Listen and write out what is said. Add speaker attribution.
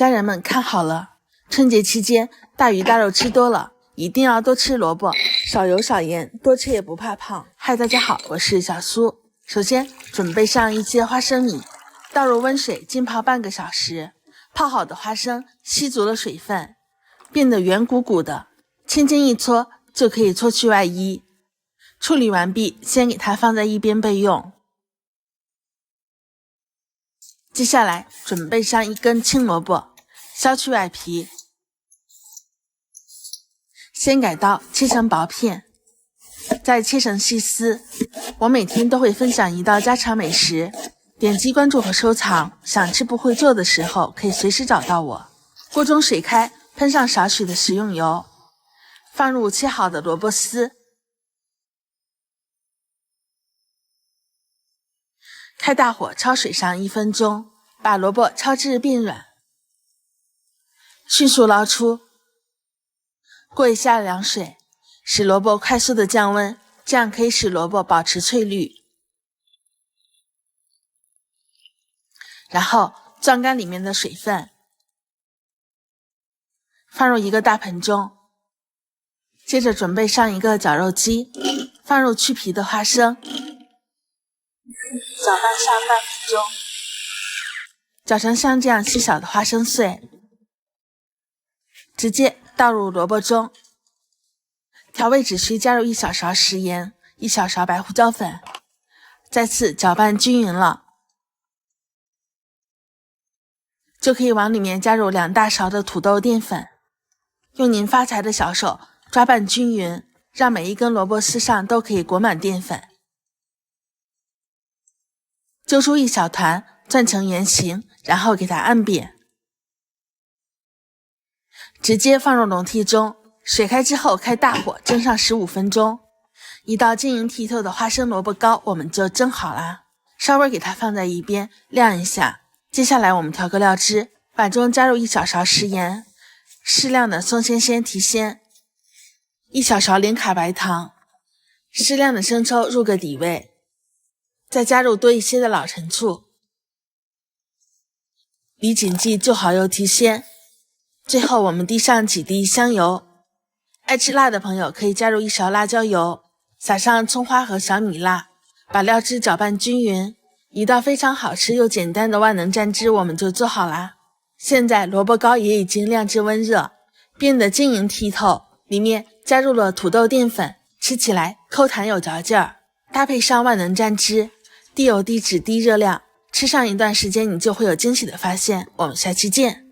Speaker 1: 家人們看好了，春節期間大魚大肉吃多了，一定要多吃萝卜，少油少鹽，多吃也不怕胖。嗨，大家好，我是小蘇。首先準備上1斤花生米，倒入溫水浸泡半個小時。泡好的花生吸足了水分，變得圓鼓鼓的，輕輕一搓就可以搓去外衣。處理完畢，先給它放在一邊備用。接下來準備上1根青蘿蔔，削去外皮，先改刀切成薄片，再切成細絲。我每天都會分享一道家常美食，點擊關注和收藏，想吃不會做的時候可以隨時找到我。鍋中水開，噴上少許的食用油，放入切好的蘿蔔絲，開大火焯水上1分鐘，把蘿蔔焯至變軟，迅速撈出，過一下涼水，使蘿蔔快速的降溫，這樣可以使蘿蔔保持翠綠。然後攥乾裡面的水分，放入一個大盆中，接着準備上一個絞肉機，放入去皮的花生，攪拌上半分鐘，攪成像這樣細小的花生碎，直接倒入蘿蔔中。調味只需加入1小勺食鹽，1小勺白胡椒粉，再次攪拌均勻了，就可以往裡面加入2大勺的土豆澱粉，用您发财的小手抓拌均勻，讓每一根蘿蔔絲上都可以裹滿澱粉。揪出一小團，攥成圓形，然後給它按扁，直接放入籠屉中。水開之後開大火蒸上15分鐘，一道晶瑩剔透的花生蘿蔔糕我們就蒸好啦。稍微給它放在一邊晾一下。接下來我們調個料汁，碗中加入1小勺食鹽，適量的松鮮鮮提鮮，1小勺零卡白糖，適量的生抽入個底味，再加入多一些的老陳醋，離緊劑就好又提鮮。最後我們滴上幾滴香油，愛吃辣的朋友可以加入1勺辣椒油，撒上蔥花和小米辣，把料汁攪拌均勻。一道非常好吃又簡單的萬能蘸汁我們就做好啦。現在蘿蔔糕也已經晾至溫熱，變得晶瑩剔透，裡面加入了土豆澱粉，吃起來摳彈有嚼勁兒。搭配上萬能蘸汁，低油低脂低熱量，吃上一段時間你就會有驚喜的發現。我們下期見。